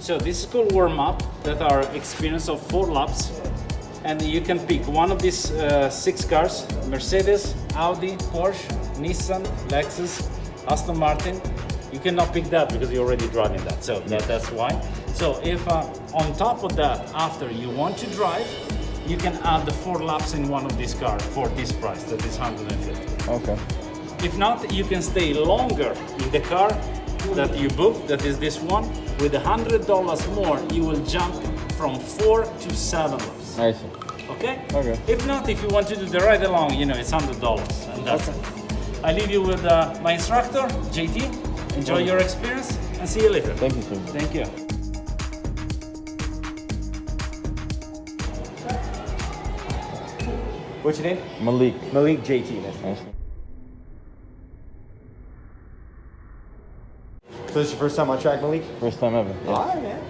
So this is called warm-up, that are experience of 4 laps. And you can pick one of these 6 cars: Mercedes, Audi, Porsche, Nissan, Lexus, Aston Martin. You cannot pick that because you're already driving that, so that's why. So if on top of that, after you want to drive, you can add the 4 laps in one of these cars for this price, that is 150. Okay. If not, you can stay longer in the car that you booked, that is this one. With $100 more, you will jump from 4 to 7 laps. I see. Okay? Okay. If not, if you want to do the ride along, you know, it's $100, and that's it. I leave you with my instructor, JT. Enjoy your experience, and see you later. Thank you, sir. Thank you. What's your name? Malik. Malik JT. Nice. So this is your first time on track, Malik? First time ever. Yeah. All right, man.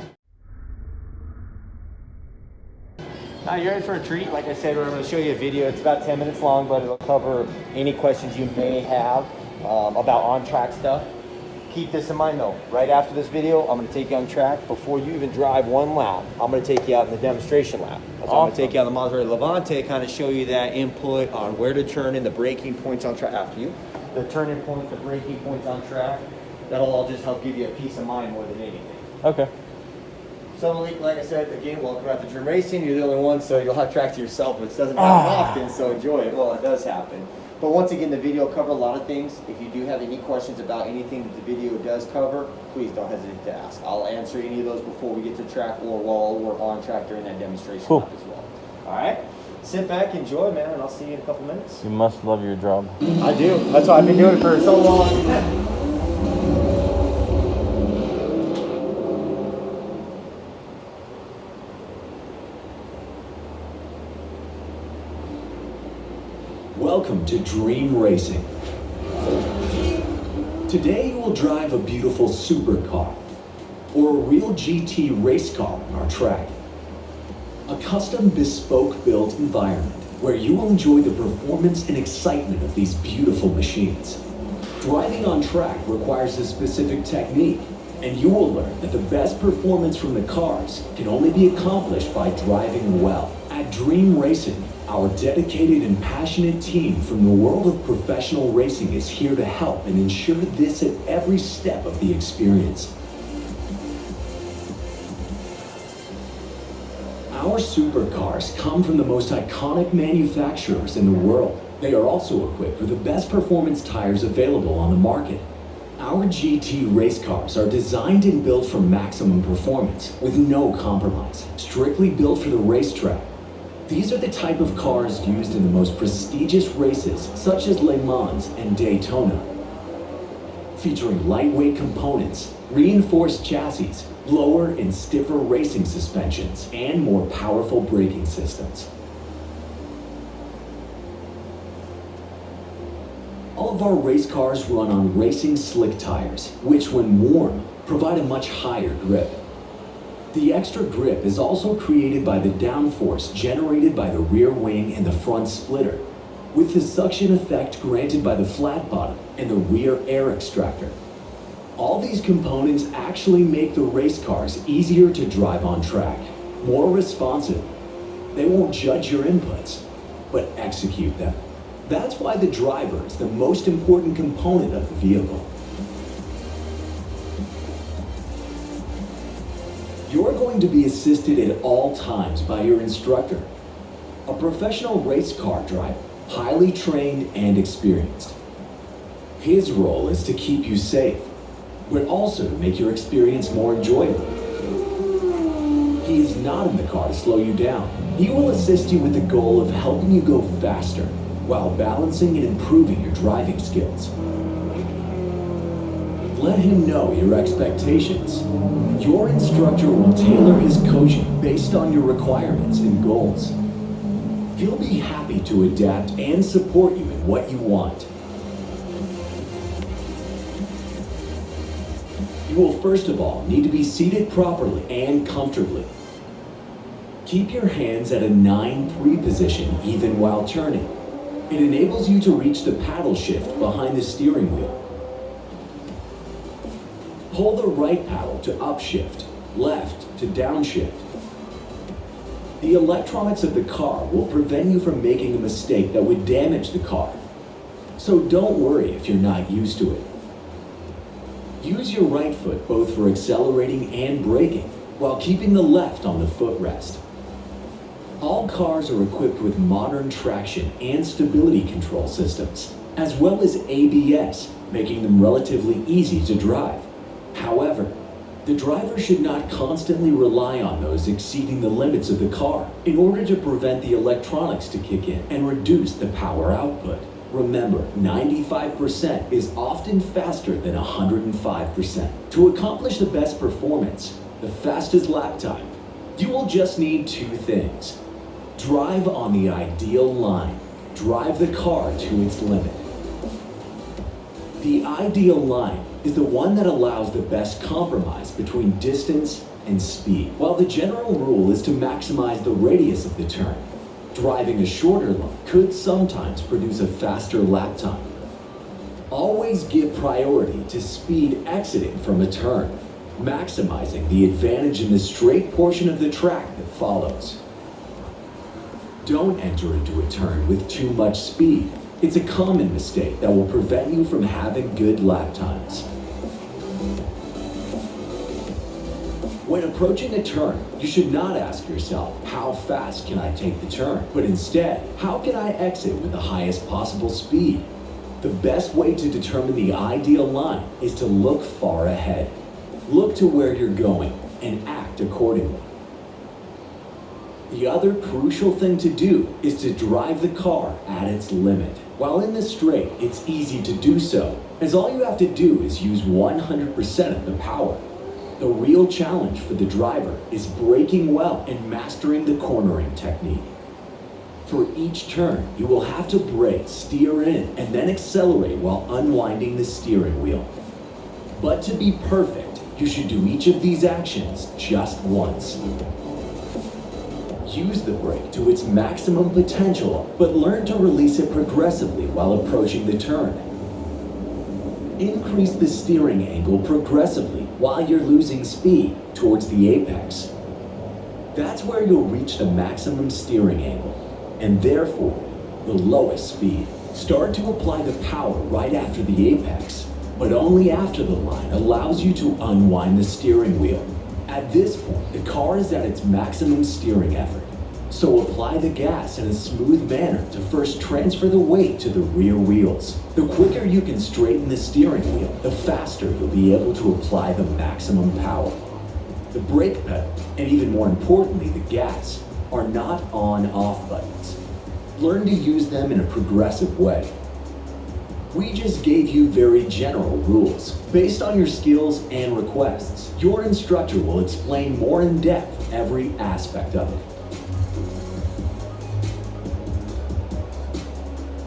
Now you're in for a treat. Like I said, we're going to show you a video. It's about 10 minutes long, but it'll cover any questions you may have about on-track stuff. Keep this in mind though. Right after this video, I'm going to take you on track. Before you even drive 1 lap, I'm going to take you out in the demonstration lap. So I'm going to take you out in the Maserati Levante, kind of show you that input on where to turn in, the braking points on track after you. The turning points, the braking points on track. That'll all just help give you a peace of mind more than anything. Okay. So Malik, like I said, again, welcome out to Dream Racing. You're the only one, so you'll have track to yourself, which doesn't happen often, so enjoy it. Well, it does happen. But once again, the video will cover a lot of things. If you do have any questions about anything that the video does cover, please don't hesitate to ask. I'll answer any of those before we get to track or while we're on track during that demonstration lap as well. All right? Sit back, enjoy, man, and I'll see you in a couple minutes. You must love your job. I do. That's why I've been doing it for so long. Welcome to Dream Racing. Today you will drive a beautiful supercar or a real GT race car on our track. A custom bespoke built environment where you will enjoy the performance and excitement of these beautiful machines. Driving on track requires a specific technique, and you will learn that the best performance from the cars can only be accomplished by driving well. At Dream Racing, our dedicated and passionate team from the world of professional racing is here to help and ensure this at every step of the experience. Our supercars come from the most iconic manufacturers in the world. They are also equipped with the best performance tires available on the market. Our GT race cars are designed and built for maximum performance with no compromise, strictly built for the racetrack. These are the type of cars used in the most prestigious races such as Le Mans and Daytona. Featuring lightweight components, reinforced chassis, lower and stiffer racing suspensions, and more powerful braking systems. All of our race cars run on racing slick tires, which when worn, provide a much higher grip. The extra grip is also created by the downforce generated by the rear wing and the front splitter, with the suction effect granted by the flat bottom and the rear air extractor. All these components actually make the race cars easier to drive on track, more responsive. They won't judge your inputs, but execute them. That's why the driver is the most important component of the vehicle. You're going to be assisted at all times by your instructor, a professional race car driver, highly trained and experienced. His role is to keep you safe, but also to make your experience more enjoyable. He is not in the car to slow you down. He will assist you with the goal of helping you go faster while balancing and improving your driving skills. Let him know your expectations. Your instructor will tailor his coaching based on your requirements and goals. He'll be happy to adapt and support you in what you want. You will first of all need to be seated properly and comfortably. Keep your hands at a 9-3 position even while turning. It enables you to reach the paddle shift behind the steering wheel. Pull the right paddle to upshift left to downshift. The electronics of the car will prevent you from making a mistake that would damage the car. So don't worry if you're not used to it. Use your right foot both for accelerating and braking, while keeping the left on the footrest. All cars are equipped with modern traction and stability control systems, as well as ABS, making them relatively easy to drive. However, the driver should not constantly rely on those exceeding the limits of the car in order to prevent the electronics to kick in and reduce the power output. Remember, 95% is often faster than 105%. To accomplish the best performance, the fastest lap time, you will just need two things. Drive on the ideal line. Drive the car to its limit. The ideal line is the one that allows the best compromise between distance and speed, while the general rule is to maximize the radius of the turn. Driving a shorter line could sometimes produce a faster lap time. Always give priority to speed exiting from a turn, maximizing the advantage in the straight portion of the track that follows. Don't enter into a turn with too much speed. It's a common mistake that will prevent you from having good lap times. When approaching a turn, you should not ask yourself, how fast can I take the turn? But instead, how can I exit with the highest possible speed? The best way to determine the ideal line is to look far ahead. Look to where you're going and act accordingly. The other crucial thing to do is to drive the car at its limit. While in the straight, it's easy to do so, as all you have to do is use 100% of the power. The real challenge for the driver is braking well and mastering the cornering technique. For each turn, you will have to brake, steer in, and then accelerate while unwinding the steering wheel. But to be perfect, you should do each of these actions just once. Use the brake to its maximum potential, but learn to release it progressively while approaching the turn. Increase the steering angle progressively while you're losing speed towards the apex. That's where you'll reach the maximum steering angle, and therefore, the lowest speed. Start to apply the power right after the apex, but only after the line allows you to unwind the steering wheel. At this point, the car is at its maximum steering effort, so apply the gas in a smooth manner to first transfer the weight to the rear wheels. The quicker you can straighten the steering wheel, the faster you'll be able to apply the maximum power. The brake pedal, and even more importantly the gas, are not on-off buttons. Learn to use them in a progressive way. We just gave you very general rules. Based on your skills and requests, your instructor will explain more in depth every aspect of it.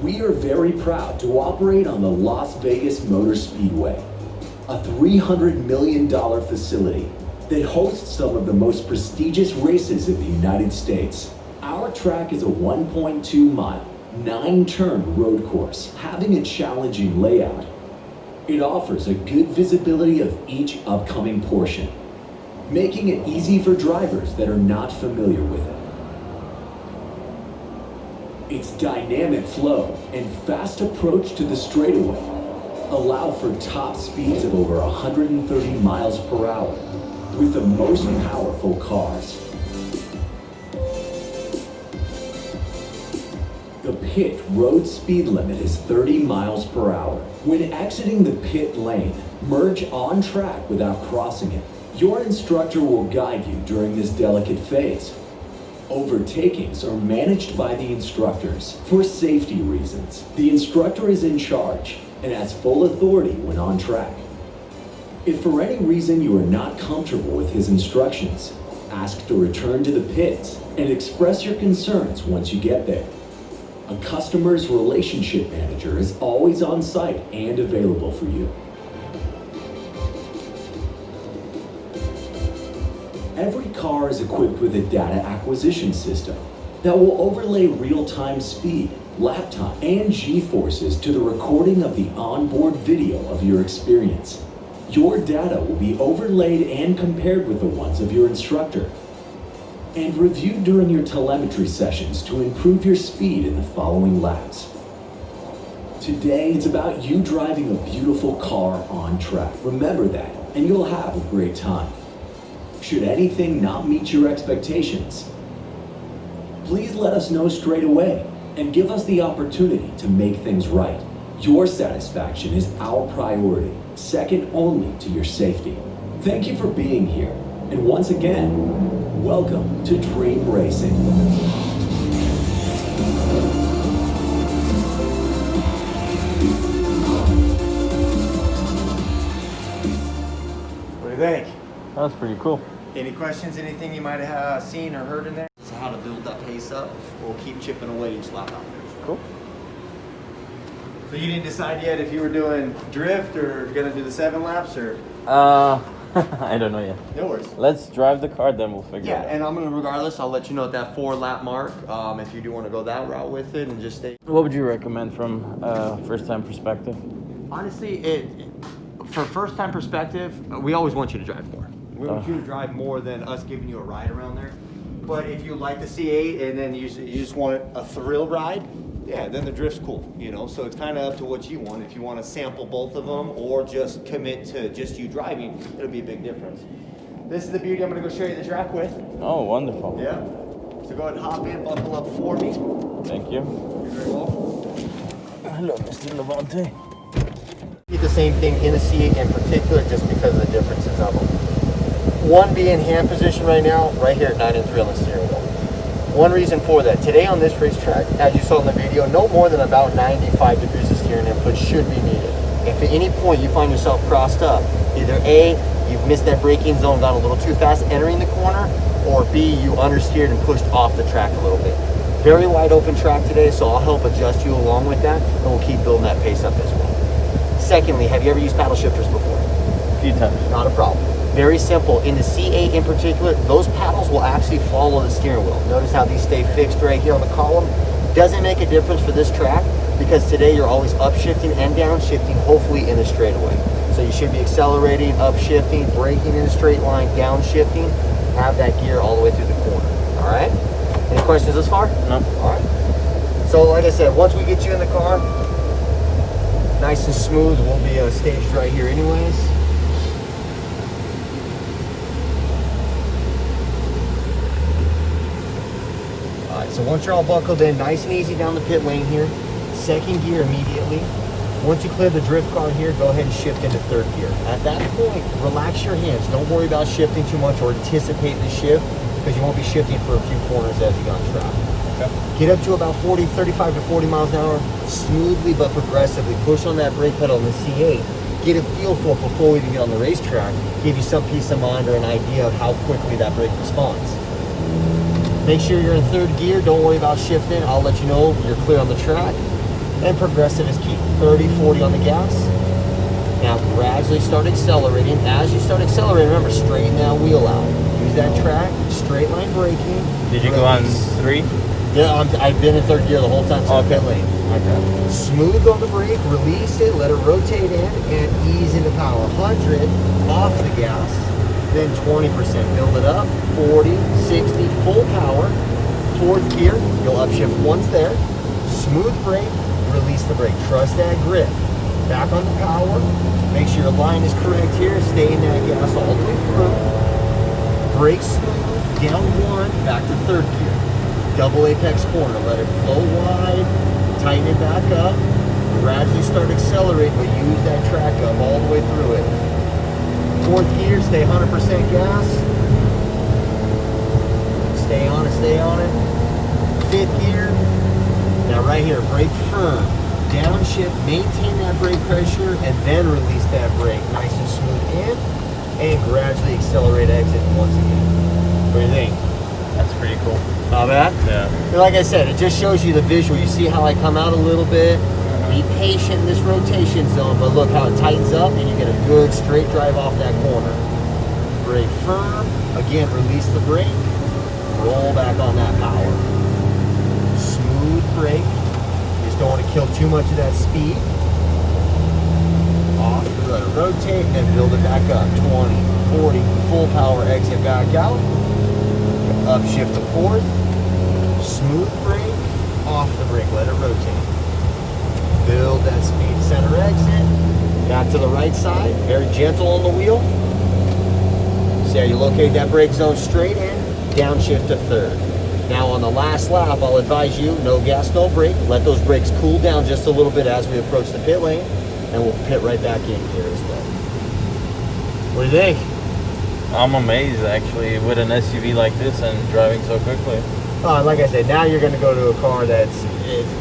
We are very proud to operate on the Las Vegas Motor Speedway, a $300 million facility that hosts some of the most prestigious races in the United States. Our track is a 1.2 mile, 9-turn road course, having a challenging layout. It offers a good visibility of each upcoming portion, making it easy for drivers that are not familiar with it. Its dynamic flow and fast approach to the straightaway allow for top speeds of over 130 miles per hour with the most powerful cars. The pit road speed limit is 30 miles per hour. When exiting the pit lane, merge on track without crossing it. Your instructor will guide you during this delicate phase. Overtakings are managed by the instructors for safety reasons. The instructor is in charge and has full authority when on track. If for any reason you are not comfortable with his instructions, ask to return to the pits and express your concerns once you get there. A customer's relationship manager is always on site and available for you. Every car is equipped with a data acquisition system that will overlay real-time speed, lap time, and G-forces to the recording of the onboard video of your experience. Your data will be overlaid and compared with the ones of your instructor, and reviewed during your telemetry sessions to improve your speed in the following laps. Today, it's about you driving a beautiful car on track. Remember that, and you'll have a great time. Should anything not meet your expectations, please let us know straight away and give us the opportunity to make things right. Your satisfaction is our priority, second only to your safety. Thank you for being here, and once again, welcome to Dream Racing. What do you think? That's pretty cool. Any questions, anything you might have seen or heard in there? So how to build that pace up, we'll keep chipping away each lap out there. Cool. So you didn't decide yet if you were doing drift or gonna do the 7 laps or? I don't know yet. No worries. Let's drive the car, then we'll figure Yeah, it out. and I'm gonna, regardless, I'll let you know at that 4 lap mark if you do want to go that route with it and just stay. What would you recommend from first time perspective? Honestly, for first time perspective, we always want you to drive more. We want you to drive more than us giving you a ride around there. But if you like the C8 and then you just want a thrill ride, yeah, then the drift's cool, you know? So it's kind of up to what you want. If you want to sample both of them or just commit to just you driving, it'll be a big difference. This is the beauty I'm going to go show you the track with. Oh, wonderful. Yeah. So go ahead and hop in, buckle up for me. Thank you. You're very welcome. Hello, Mr. Levante. Keep the same thing in the C8 in particular just because of the differences of them. One being hand position right now, right here at 9 and 3 on the steering wheel. One reason for that, today on this racetrack, as you saw in the video, no more than about 95 degrees of steering input should be needed. If at any point you find yourself crossed up, either A, you've missed that braking zone, gone a little too fast entering the corner, or B, you understeered and pushed off the track a little bit. Very wide open track today, so I'll help adjust you along with that, and we'll keep building that pace up as well. Secondly, have you ever used paddle shifters before? A few times. Not a problem. Very simple. In the C8 in particular, those paddles will actually follow the steering wheel. Notice how these stay fixed right here on the column. Doesn't make a difference for this track because today you're always upshifting and downshifting, hopefully in a straightaway. So you should be accelerating, upshifting, braking in a straight line, downshifting. Have that gear all the way through the corner. All right? Any questions thus far? No. All right. So like I said, once we get you in the car, nice and smooth, we'll be staged right here anyways. So once you're all buckled in, nice and easy down the pit lane here. Second gear immediately. Once you clear the drift car here, go ahead and shift into third gear. At that point, relax your hands. Don't worry about shifting too much or anticipate the shift because you won't be shifting for a few corners as you go on track. Okay. Get up to about 35 to 40 miles an hour, smoothly but progressively. Push on that brake pedal in the C8. Get a feel for it before we even get on the racetrack. Give you some peace of mind or an idea of how quickly that brake responds. Make sure you're in third gear. Don't worry about shifting. I'll let you know you're clear on the track. And progressive is key. 30, 40 on the gas. Now gradually start accelerating. As you start accelerating, remember, straighten that wheel out. Use that track, straight line braking. Did you go on 3? Yeah, I've been in third gear the whole time. So Okay. pit lane. Okay. Smooth on the brake, release it, let it rotate in, and ease into power. 100 off the gas. Then 20%, build it up, 40, 60, full power, fourth gear, you'll upshift once there, smooth brake, release the brake, trust that grip, back on the power, make sure your line is correct here, stay in that gas all the way through, brake smooth, down 1, back to third gear, double apex corner, let it flow wide, tighten it back up, gradually start accelerating, but use that track up all the way through it. Fourth gear, stay 100% gas. Stay on it, stay on it. Fifth gear. Now right here, brake firm. Downshift, maintain that brake pressure, and then release that brake nice and smooth in, and gradually accelerate exit once again. What do you think? That's pretty cool. Not bad? Yeah. Like I said, it just shows you the visual. You see how I come out a little bit? Be patient in this rotation zone, but look how it tightens up and you get a good straight drive off that corner. Brake firm. Again, release the brake. Roll back on that power. Smooth brake. You just don't want to kill too much of that speed. Off. let it rotate, and build it back up. 20, 40, full power, exit back out. Upshift to fourth. Smooth brake, off the brake, let it rotate. Build that speed, center exit. Back to the right side, very gentle on the wheel. See how you locate that brake zone straight in, downshift to third. Now on the last lap, I'll advise you, no gas, no brake. Let those brakes cool down just a little bit as we approach the pit lane, and we'll pit right back in here as well. What do you think? I'm amazed actually with an SUV like this and driving so quickly. Like I said, now you're going to go to a car it's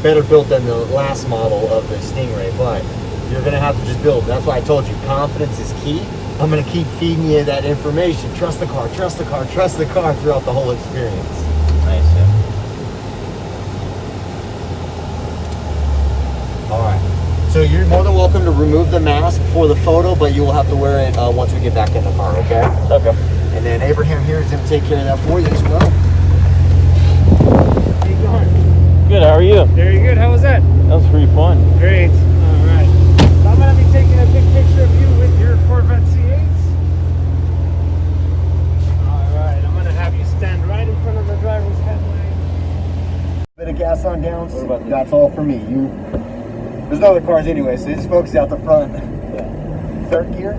better built than the last model of the Stingray, but you're going to have to just build. That's why I told you, confidence is key. I'm going to keep feeding you that information. Trust the car, trust the car, trust the car throughout the whole experience. Nice, yeah. All right. So you're more than welcome to remove the mask for the photo, but you will have to wear it once we get back in the car, okay? Okay. And then Abraham here is going to take care of that for you as well. How you going? Good, how are you? Very good. How was that? That was pretty fun. Great. All right. So I'm going to be taking a big picture of you with your Corvette C8s. All right. I'm going to have you stand right in front of the driver's headlight. Bit of gas on downs. That's all for me. There's no other cars anyway, so just focus out the front. Yeah. Third gear.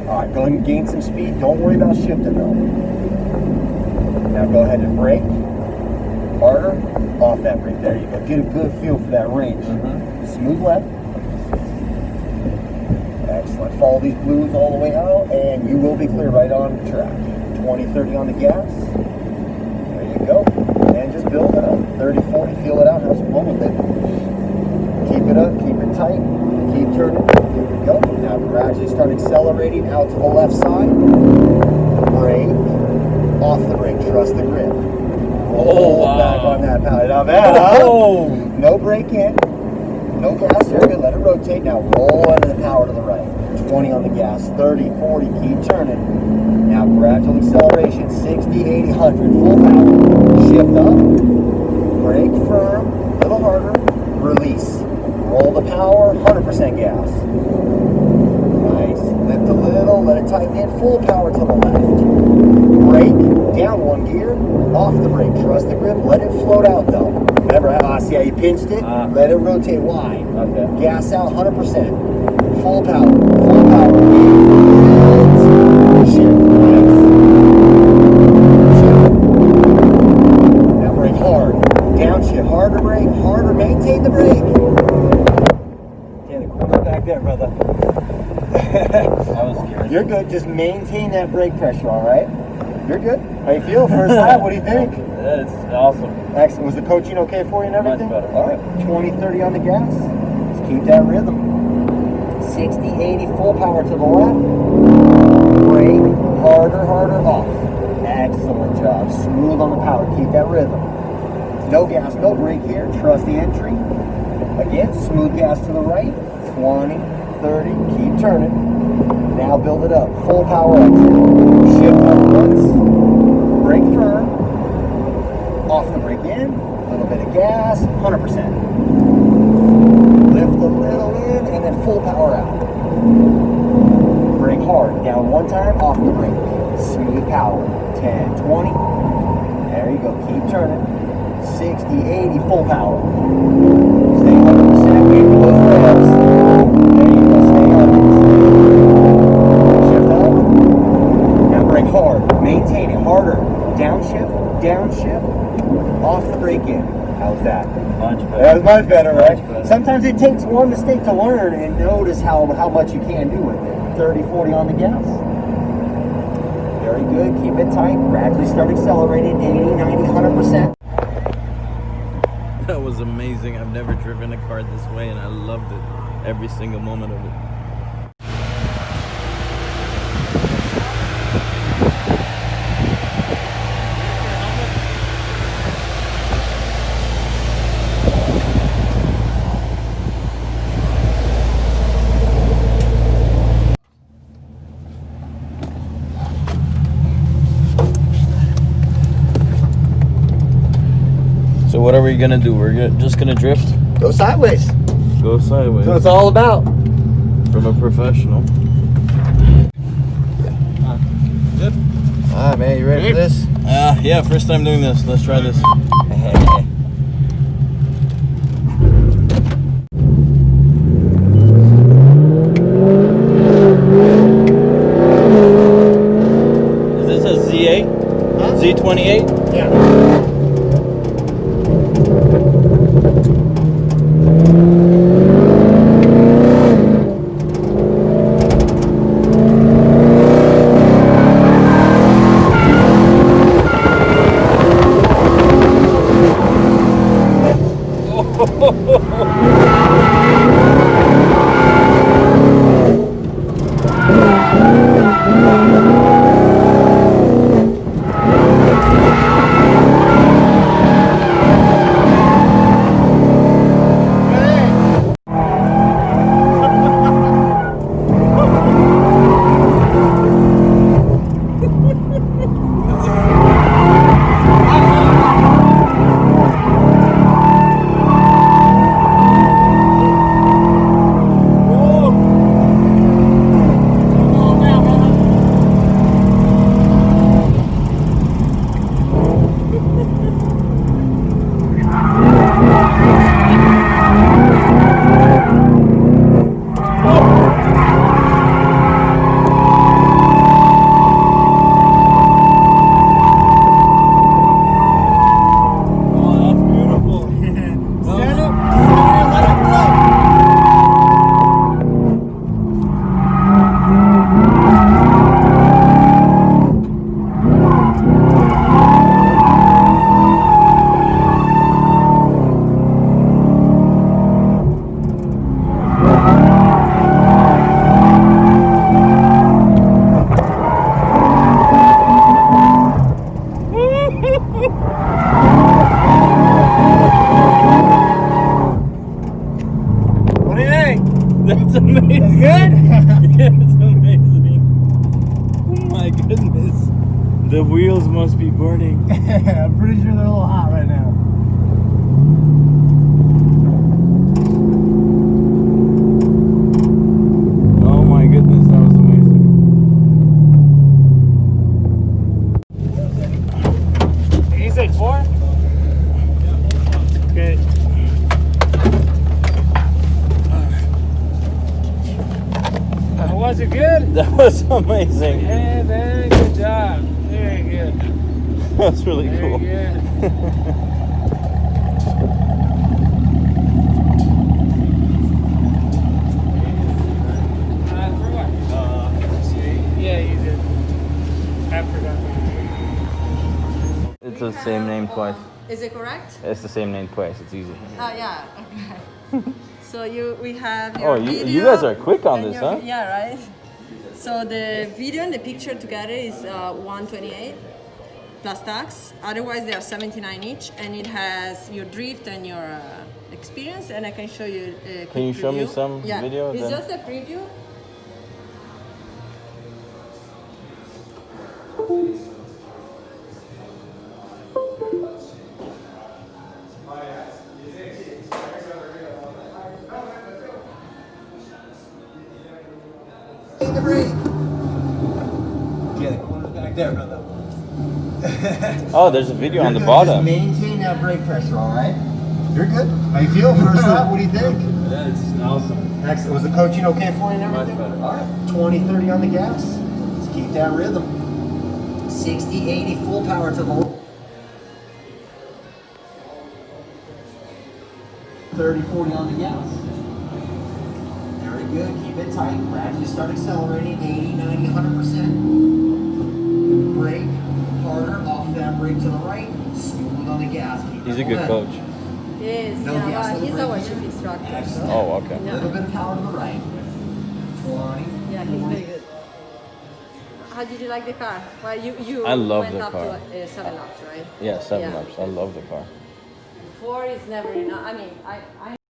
All right, go ahead and gain some speed. Don't worry about shifting though. Now go ahead and brake. Harder. Off that brake. There you go. Get a good feel for that range. Smooth left. Excellent. Follow these blues all the way out, and you will be clear right on the track. 20, 30 on the gas. There you go. And just build it up. 30, 40. Feel it out. Have some fun with it. Keep it up, keep it tight, keep turning. Here we go. Now gradually start accelerating out to the left side. Brake, off the brake, trust the grip. Roll back on that pallet. Not bad, huh? No brake in, no gas. There we go. Let it rotate. Now roll into the power to the right. 20 on the gas, 30, 40, keep turning. Now gradual acceleration, 60, 80, 100, full power. Shift up, brake firm, a little harder, release. Roll the power, 100% gas. Nice. Lift a little, let it tighten in, full power to the left. Brake, down one gear, off the brake. Trust the grip, let it float out though. Remember, see how you pinched it? Let it rotate wide. Okay. Gas out, 100%. Full power, full power. Shift, nice. Shift. Now brake hard. Downshift, harder brake, harder, maintain the brake. Back there, brother. I was scared. You're good. Just maintain that brake pressure, all right? You're good. How you feel? First lap, what do you think? It's awesome. Excellent. Was the coaching okay for you and everything? Much better. All right. 20, 30 on the gas. Just keep that rhythm. 60, 80, full power to the left. Brake, harder, harder, off. Excellent job. Smooth on the power. Keep that rhythm. No gas, no brake here. Trust the entry. Again, smooth gas to the right. 20, 30, keep turning. Now build it up. Full power exit. Shift left once. Brake firm. Off the brake in. A little bit of gas. 100%. Lift a little in and then full power out. Brake hard. Down one time. Off the brake. Smooth power. 10, 20. There you go. Keep turning. 60, 80, full power. Stay 100%. Wait for those revs. There you go. Stay 100%. Shift up. Now brake hard. Maintain it. Harder. Downshift. Downshift. Off the brake in. How's that? Much better. That was much better, right? Much better. Sometimes it takes one mistake to learn and notice how much you can do with it. 30, 40 on the gas. Very good. Keep it tight. Gradually start accelerating. 80, 90, 100%. That was amazing. I've never driven a car this way and I loved it. Every single moment of it. So what are we gonna do? We're just gonna drift? Go sideways. Go sideways. So it's all about. From a professional. Good. All right, man. You ready for this? Yeah, first time doing this. Let's try this. Is this a Z8? Z28? Yeah. That's amazing. Good? Yeah, it's amazing. Oh my goodness. The wheels must be burning. I'm pretty sure they're a little hot right now. Oh my goodness, that was amazing. You said 4? Okay. Was it good? That was amazing. Hey, very good job. Very good. That's really Very cool. good. For what? Yeah, you did. I forgot. It's the same name twice. Is it correct? It's the same name twice. It's easy. Yeah. Okay. So we have your Oh, video. you guys are quick on and this, your- huh? Yeah, right. So the video and the picture together is 128 plus tax. Otherwise, they are 79 each, and it has your drift and your experience. And I can show you. A quick Can you show me preview. some video It's then? just a preview. Take the brake. Yeah, the corner's back there, brother. Oh, there's a video on the Just bottom. maintain that brake pressure, all right? You're good. How you feel? First lap, what do you think? That's awesome. Excellent. Was the coaching okay for you and Much everything? better. All right. 20, 30 on the gas. Let's keep that rhythm. 60, 80 full power to the 30, 40 on the gas. Very good. Keep it tight. Gradually start accelerating. 80, 90, 100%. Brake harder. Off that brake to the right. Smooth on the gas. Keep He's it a good level. coach. Yes. No Yeah. gas, no He's brake. our chief instructor. So. Excellent. Oh, okay. A little bit of power to the right. 20. Yeah, he's very good. How did you like the car? Well, you I love went the up car. to 7 laps, right? Yeah, 7 Yeah. laps. I love the car. 4 is never enough. I mean, I